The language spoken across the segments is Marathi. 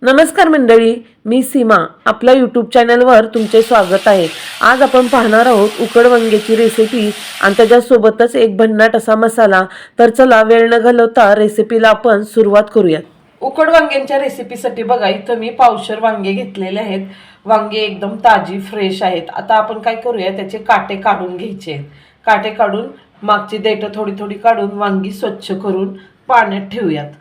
नमस्कार मंडळी, मी सीमा आपल्या यूट्यूब चॅनलवर तुमचे स्वागत आहे। आज आपण पाहणार आहोत उकड वांग्याची रेसिपी आणि त्याच्यासोबतच एक भन्नाट असा मसाला। तर चला वेळ न घालवता रेसिपीला आपण सुरुवात करूया। उकड वांग्यांच्या रेसिपीसाठी बघा इथं मी पावशर वांगे घेतलेले आहेत। वांगे एकदम ताजी फ्रेश आहेत। आता आपण काय करूया, त्याचे काटे काढून घ्यायचे आहेत। काटे काढून मागची देठ थोडी थोडी काढून वांगी स्वच्छ करून पाण्यात ठेवूयात।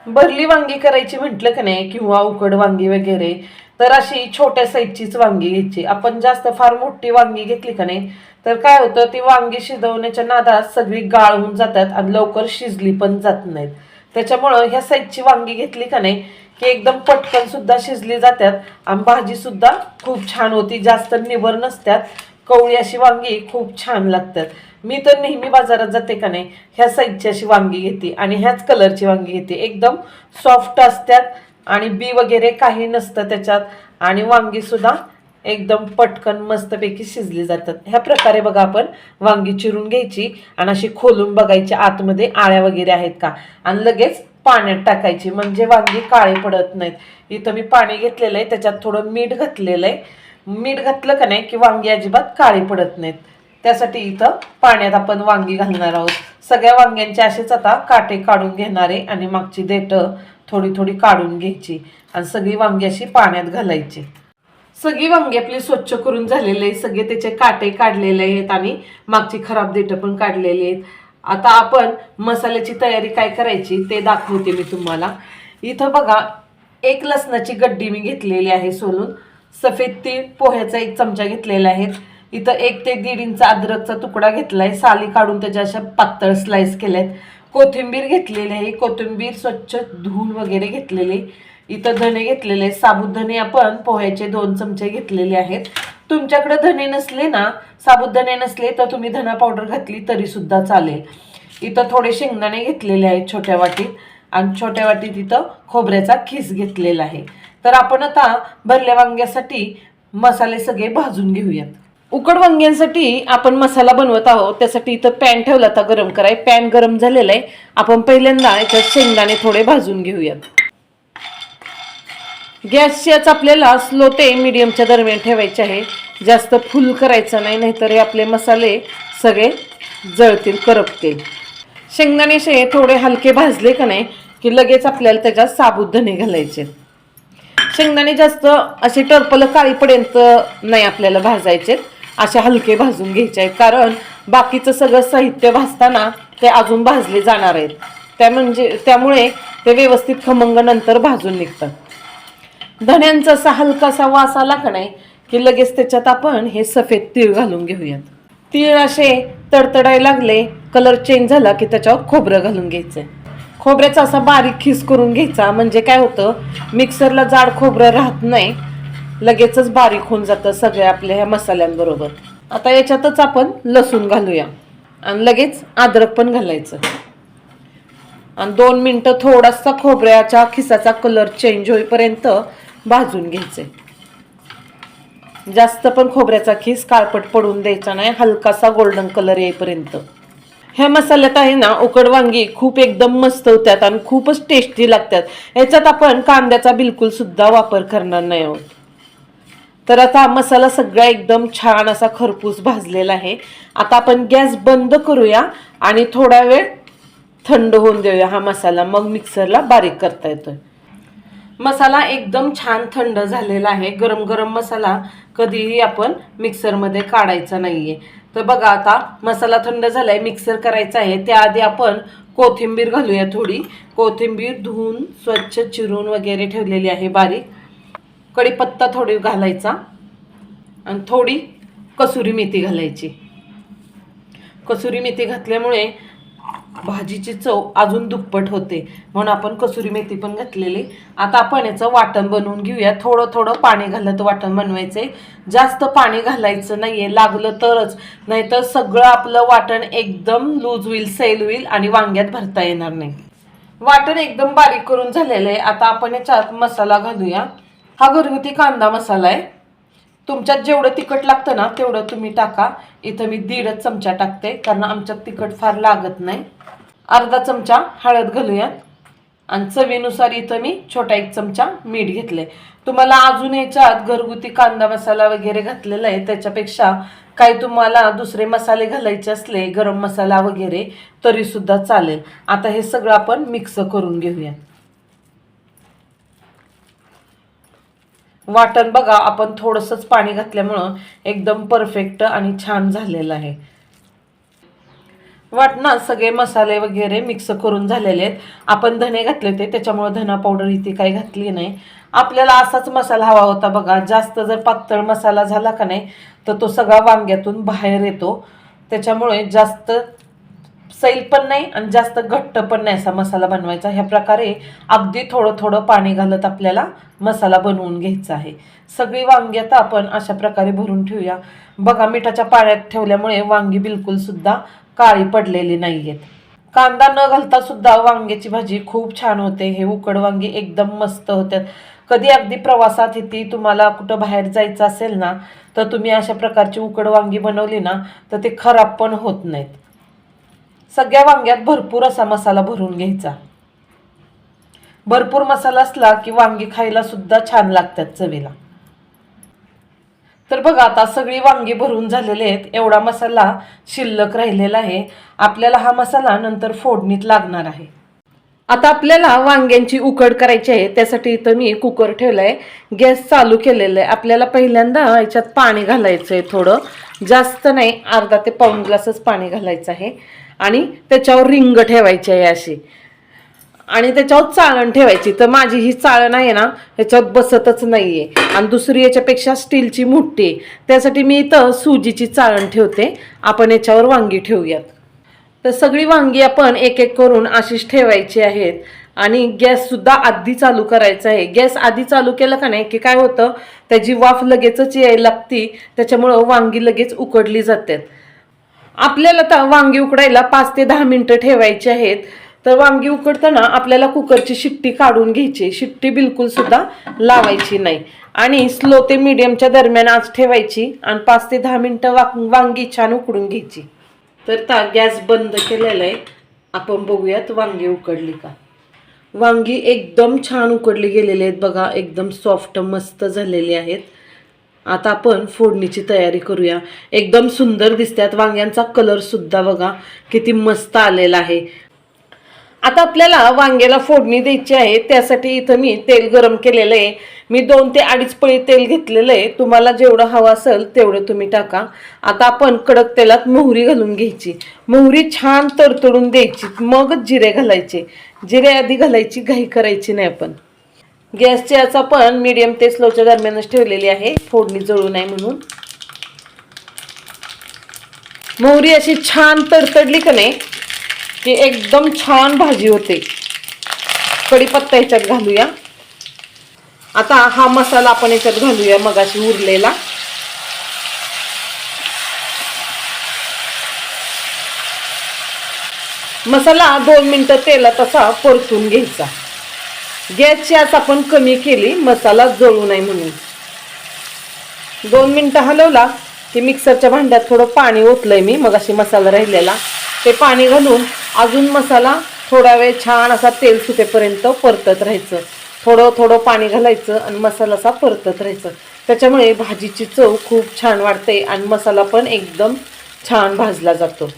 भरली वांगी करायची म्हटलं का नाही, किंवा उकड वांगी वगैरे, तर अशी छोट्या साईजचीच वांगी घ्यायची। आपण जास्त फार मोठी वांगी घेतली का नाही तर काय होतं, ती वांगी शिजवण्याच्या नादात सगळी गाळ होऊन जातात आणि लवकर शिजली पण जात नाहीत। त्याच्यामुळं ह्या साईजची वांगी घेतली का नाही की एकदम पटकन सुद्धा शिजली जातात आणि भाजी सुद्धा खूप छान होती, जास्त निबर नसतात। कवळी अशी वांगी खूप छान लागतात। मी तर नेहमी बाजारात जाते का नाही, ह्या साईजची अशी वांगी घेते आणि ह्याच कलरची वांगी घेते। एकदम सॉफ्ट असतात आणि बी वगैरे काही नसतं त्याच्यात, आणि वांगी सुद्धा एकदम पटकन मस्तपैकी शिजली जातात। ह्या प्रकारे बघा आपण वांगी चिरून घ्यायची आणि अशी खोलून बघायची आतमध्ये आळ्या वगैरे आहेत का, आणि लगेच पाण्यात टाकायची, म्हणजे वांगी काळे पडत नाहीत। इथं मी पाणी घेतलेलं आहे, त्याच्यात थोडं मीठ घातलेलं आहे। मीठ घातलं का नाही की वांगी अजिबात काळी पडत नाहीत। त्यासाठी इथं पाण्यात आपण वांगी घालणार आहोत। सगळ्या वांग्यांचे असेच आता काटे काढून घेणारे आणि मागची देठ थोडी थोडी काढून घ्यायची आणि सगळी वांगी अशी पाण्यात घालायची। सगळी वांगी आपली स्वच्छ करून झालेले आहे, सगळे त्याचे काटे काढलेले आहेत आणि मागची खराब देठ पण काढलेली आहेत। आता आपण मसाल्याची तयारी काय करायची ते दाखवते मी तुम्हाला। इथं बघा एक लसणाची गड्डी मी घेतलेली आहे सोलून। सफेद तीळ पोह्याचा एक चमचा घेतलेला आहे। इथं 1 ते 1.5 इंच अद्रकचा तुकडा घेतलाय, साली काढून त्याच्या अशा पातळ स्लाइस केल्यात। कोथिंबीर घेतलेली आहे, कोथिंबीर स्वच्छ धुवून वगैरे घेतलेली। इथं धने घेतलेले, साबुत धने आपण पोह्याचे 2 चमचे घेतलेले आहेत। तुमच्याकडे धने नसले ना, साबुत धने नसले तर तुम्ही धना पावडर घातली तरी सुद्धा चालेल। इथं थोडे शेंगदाणे घेतलेले आहेत छोट्या वाटीत, आणि छोट्या वाटीत इथं खोबऱ्याचा खीस घेतलेला आहे। तर आपण आता भरल्या वांग्यासाठी मसाले सगळे भाजून घेऊयात। उकड वांग्यांसाठी आपण मसाला बनवत आहोत, त्यासाठी इथं पॅन ठेवला होता गरम कराय। पॅन गरम झालेला आहे, आपण पहिल्यांदा याच्यात शेंगदाणे थोडे भाजून घेऊयात। गॅसची आच आपल्याला स्लो ते मीडियमच्या दरम्यान ठेवायचे आहे, जास्त फुल करायचं नाही, नाहीतर हे आपले मसाले सगळे जळतील, करपतील। शेंगदाणे असे थोडे हलके भाजले का नाही की लगेच आपल्याला त्याच्यात साबुत धने घालायचे। शेंगदाणे जास्त असे टर्पल काळीपर्यंत नाही आपल्याला भाजायचे, असे हलके भाजून घ्यायचे आहेत, कारण बाकीचं सगळं साहित्य भाजताना ते अजून भाजले जाणार आहेत। त्यामुळे ते व्यवस्थित खमंग नंतर भाजून निघतात। धण्यांचा असा हलकासा वास आला का नाही की लगेच त्याच्यात आपण हे सफेद तीळ घालून घेऊयात। तीळ असे तडतडायला लागले, कलर चेंज झाला की त्याच्यावर खोबरं घालून घ्यायचं। खोबऱ्याचा असा बारीक खीस करून घ्यायचा, म्हणजे काय होतं, मिक्सरला जाड खोबरं राहत नाही, लगेचच बारीक होऊन जातं सगळ्या आपल्या ह्या मसाल्यांबरोबर। आता याच्यातच आपण लसूण घालूया आणि लगेच अद्रक पण घालायचं आणि 2 मिनिटं थोडासा खोबऱ्याच्या खिसाचा कलर चेंज होईपर्यंत भाजून घ्यायचे। जास्त पण खोबऱ्याचा खीस काळपट पडून द्यायचा नाही, हलकासा गोल्डन कलर येईपर्यंत। ह्या मसाल्यात आहे ना उकड वांगी खूप एकदम मस्त होतात आणि खूपच टेस्टी लागतात। याच्यात आपण कांद्याचा बिलकुल सुद्धा वापर करणार नाही आहोत। तर आता मसाला सगळा एकदम छान असा खरपूस भाजलेला आहे। आता आपण गॅस बंद करूया आणि थोडा वेळ थंड होऊन देऊया हा मसाला, मग मिक्सरला बारीक करता येतोय। मसाला एकदम छान थंड झालेला आहे। गरम गरम मसाला कधीही आपण मिक्सरमध्ये काढायचा नाहीये। तर बघा आता मसाला थंड झालाय, मिक्सर करायचा आहे। त्याआधी आपण कोथिंबीर घालूया थोडी। कोथिंबीर धुवून स्वच्छ चिरून वगैरे ठेवलेली आहे बारीक। कढीपत्ता थोडी घालायचा आणि थोडी कसुरी मेथी घालायची। कसुरी मेथी घातल्यामुळे भाजीची चव अजून दुप्पट होते, म्हणून आपण कसुरी मेथी पण घातलेली। आता आपण याचं वाटण बनवून घेऊया। थोडं थोडं पाणी घालत वाटण बनवायचंय, जास्त पाणी घालायचं नाहीये, लागलं तरच, नाहीतर सगळं आपलं वाटण एकदम लूज होईल, सैल होईल आणि वांग्यात भरता येणार नाही। वाटण एकदम बारीक करून झालेलं आहे। आता आपण याच्यात मसाला घालूया। हा घरगुती कांदा मसाला आहे, तुमच्यात जेवढं तिखट लागतं ना तेवढं तुम्ही टाका। इथं मी 1.5 चमचा टाकते, कारण आमच्यात तिखट फार लागत नाही। अर्धा चमचा हळद घालूयात आणि चवीनुसार इथं मी छोटा 1 चमचा मीठ घेतले. तुम्हाला अजून याच्यात घरगुती कांदा मसाला वगैरे घातलेला आहे, त्याच्यापेक्षा काही तुम्हाला दुसरे मसाले घालायचे असले, गरम मसाला वगैरे, तरी सुद्धा चालेल. आता हे सगळं आपण मिक्स करून घेऊया. वाटण बघा, आपण थोडंसंच पाणी घातल्यामुळं एकदम परफेक्ट आणि छान झालेलं आहे. वाटणात सगळे मसाले वगैरे मिक्स करून झालेले आहेत. आपण धने घातले होते, त्याच्यामुळे धना पावडर इथे काही घातली नाही. आपल्याला असाच मसाला हवा होता बघा. जास्त जर पातळ मसाला झाला का नाही तर तो सगळा वांग्यातून बाहेर येतो. त्याच्यामुळे जास्त सैल पण नाही आणि जास्त घट्ट पण नाही असा मसाला बनवायचा. ह्या प्रकारे अगदी थोडं थोडं पाणी घालत आपल्याला मसाला बनवून घ्यायचा आहे. सगळी वांगी आता आपण अशा प्रकारे भरून ठेवूया. बघा, मिठाच्या पाण्यात ठेवल्यामुळे वांगी बिलकुल सुद्धा काळी पडलेली नाहीयेत. कांदा न घालता सुद्धा वांग्याची भाजी खूप छान होते. हे उकड वांगी एकदम मस्त होतात. कधी अगदी प्रवासात येते, तुम्हाला कुठं बाहेर जायचं असेल ना, तर तुम्ही अशा प्रकारची उकड वांगी बनवली ना तर ते खराब पण होत नाहीत. सगळ्या वांग्यात भरपूर असा मसाला भरून घ्यायचा. भरपूर मसाला असला की वांगी खायला सुद्धा छान लागतात चवीला. तर बघा, आता सगळी वांगी भरून झालेले आहेत. एवढा मसाला शिल्लक राहिलेला आहे. आपल्याला हा मसाला नंतर फोडणीत लागणार आहे. आता आपल्याला वांग्यांची उकड करायची आहे. त्यासाठी इथं मी कुकर ठेवलाय, गॅस चालू केलेला आहे. आपल्याला पहिल्यांदा याच्यात पाणी घालायचं आहे, थोडं जास्त नाही, अर्धा ते पाऊण ग्लासच पाणी घालायचं आहे. आणि त्याच्यावर रिंग ठेवायची आहे अशी, आणि त्याच्यावर चाळण ठेवायची. तर माझी ही चाळण आहे ना, ह्याच्यात बसतच नाहीये. आणि दुसरी याच्यापेक्षा स्टीलची मोठी आहे, त्यासाठी मी इथं सुजीची चाळण ठेवते. आपण याच्यावर वांगी ठेवूयात. तर सगळी वांगी आपण एक एक करून अशीच ठेवायची आहेत. आणि गॅस सुद्धा आधी चालू करायचा आहे. गॅस आधी चालू केलं का नाही की काय होतं, त्याची वाफ लगेचच यायला लागती, त्याच्यामुळं वांगी लगेच उकडली जातात. आपल्याला तर वांगी उकडायला 5 ते 10 मिनिटं ठेवायची आहेत. तर वांगी उकडताना आपल्याला कुकरची शिट्टी काढून घ्यायची. शिट्टी बिलकुल सुद्धा लावायची नाही आणि स्लो ते मीडियमच्या दरम्यान आज ठेवायची आणि 5 ते 10 मिनिटं वांगी छान उकडून घ्यायची. तर गॅस बंद केलेला आहे. आपण बघूयात वांगी उकडली का. वांगी एकदम छान उकडली गेलेली आहेत बघा, एकदम सॉफ्ट मस्त झालेली आहेत. आता आपण फोडणीची तयारी करूया. एकदम सुंदर दिसतात. वांग्यांचा कलर सुद्धा बघा किती मस्त आलेला आहे. आता आपल्याला वांग्याला फोडणी द्यायची आहे. त्यासाठी इथं मी तेल गरम केलेलं आहे. मी 2 ते 2.5 पळी तेल घेतलेलं आहे. तुम्हाला जेवढं हवं असेल तेवढं तुम्ही टाका. आता आपण कडक तेलात मोहरी घालून घ्यायची. मोहरी छान तडतडून द्यायची, मगच जिरे घालायचे. जिरे आधी घालायची घाई करायची नाही. आपण गॅसची आच आपण मीडियम ते स्लोच्या दरम्यानच ठेवलेली आहे, फोडणी जळू नये म्हणून. मोहरी अशी छान तडतडली का नाही की एकदम छान भाजी होते. कढीपत्ता ह्याच्यात घालूया. आता हा मसाला आपण ह्याच्यात घालूया मगाशी उरलेला. मसाला 2 मिनिटं तेलात असा परतून घ्यायचा. गॅसची आच आपण कमी केली, मसाला जळू नये म्हणून. 2 मिनिटं हलवला की मिक्सरच्या भांड्यात थोडं पाणी ओतलंय मी मगाशी मसाला राहिलेला, ते पाणी घालून अजून मसाला थोडा वेळ छान असा तेल सुटेपर्यंत परतत राहायचं. थोडं थोडं पाणी घालायचं आणि मसाला असा परतत राहायचं. त्याच्यामुळे भाजीची चव खूप छान वाढते आणि मसाला पण एकदम छान भाजला जातो.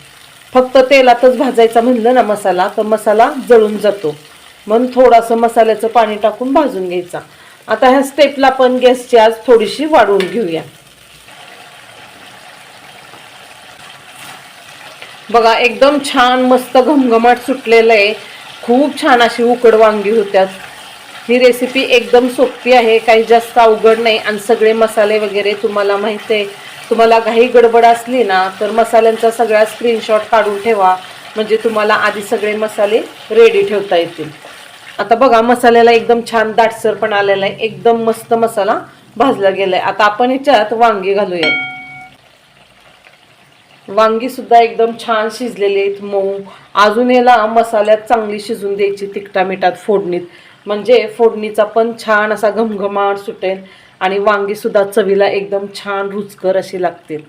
फक्त तेलातच भाजायचा म्हणलं ना मसाला, तर मसाला जळून जातो. म्हणून थोडंसं मसाल्याचं पाणी टाकून भाजून घ्यायचा. आता ह्या स्टेपला पण गॅसची आज थोडीशी वाढवून घेऊया. बघा एकदम छान मस्त घमघमाट सुटलेलं आहे. खूप छान अशी उकड वांगी होत्यात. ही रेसिपी एकदम सोपी आहे, काही जास्त अवघड नाही. आणि सगळे मसाले वगैरे तुम्हाला माहित आहे. तुम्हाला घाई गडबड असली ना तर मसाल्यांचा सगळा स्क्रीनशॉट काढून ठेवा, म्हणजे तुम्हाला आधी सगळे मसाले रेडी ठेवता येतील. आता बघा मसाल्याला एकदम छान दाटसर पण आलेला आहे. एकदम मस्त मसाला भाजला गेलाय. आता आपण ह्याच्यात वांगी घालूयात. वांगी सुद्धा एकदम छान शिजलेली आहेत, मऊ. अजून याला मसाल्यात चांगली शिजून द्यायची तिखटा मिठात फोडणीत, म्हणजे फोडणीचा पण छान असा घमघमाट सुटेल आणि वांगी सुद्धा चवीला एकदम छान रुचकर अशी लागतील.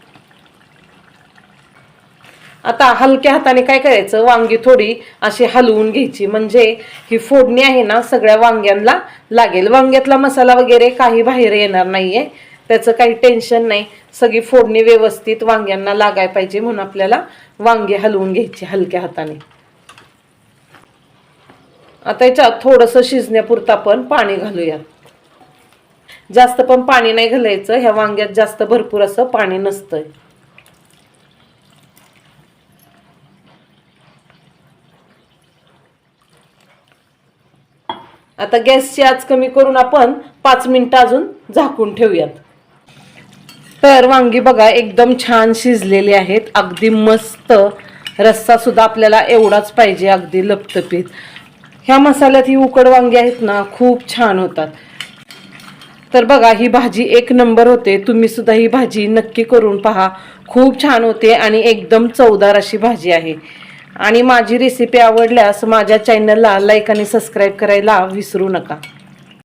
आता हलक्या हाताने काय करायचं, वांगी थोडी अशी हलवून घ्यायची, म्हणजे ही फोडणी आहे ना सगळ्या वांग्यांना लागेल. वांग्यातला मसाला वगैरे काही बाहेर येणार नाहीये, त्याचं काही टेन्शन नाही. सगळी फोडणी व्यवस्थित वांग्यांना लागाय पाहिजे म्हणून आपल्याला वांगी हलवून घ्यायची हलक्या हाताने. आता याच्यात थोडंसं शिजण्यापुरतं आपण पाणी घालूया. जास्त पण पाणी नाही घालायचं, ह्या वांग्यात जास्त भरपूर असं पाणी नसतंय. आता गॅसची आच कमी करून आपण 5 मिनिटं अजून झाकून ठेवूयात. तर वांगी बघा एकदम छान शिजलेली आहेत, अगदी मस्त. रस्सा सुद्धा आपल्याला एवढाच पाहिजे, अगदी लपतपीत. ह्या मसाल्यात ही उकड वांगी आहेत ना खूप छान होतात. तर बघा ही भाजी एक नंबर होते, तुम्ही सुद्धा ही भाजी नक्की करून पहा, खूप छान होते आणि एकदम चवदार अशी भाजी आहे. आणि माझी रेसिपी आवडल्यास माझ्या चॅनलला लाईक आणि सबस्क्राईब करायला विसरू नका.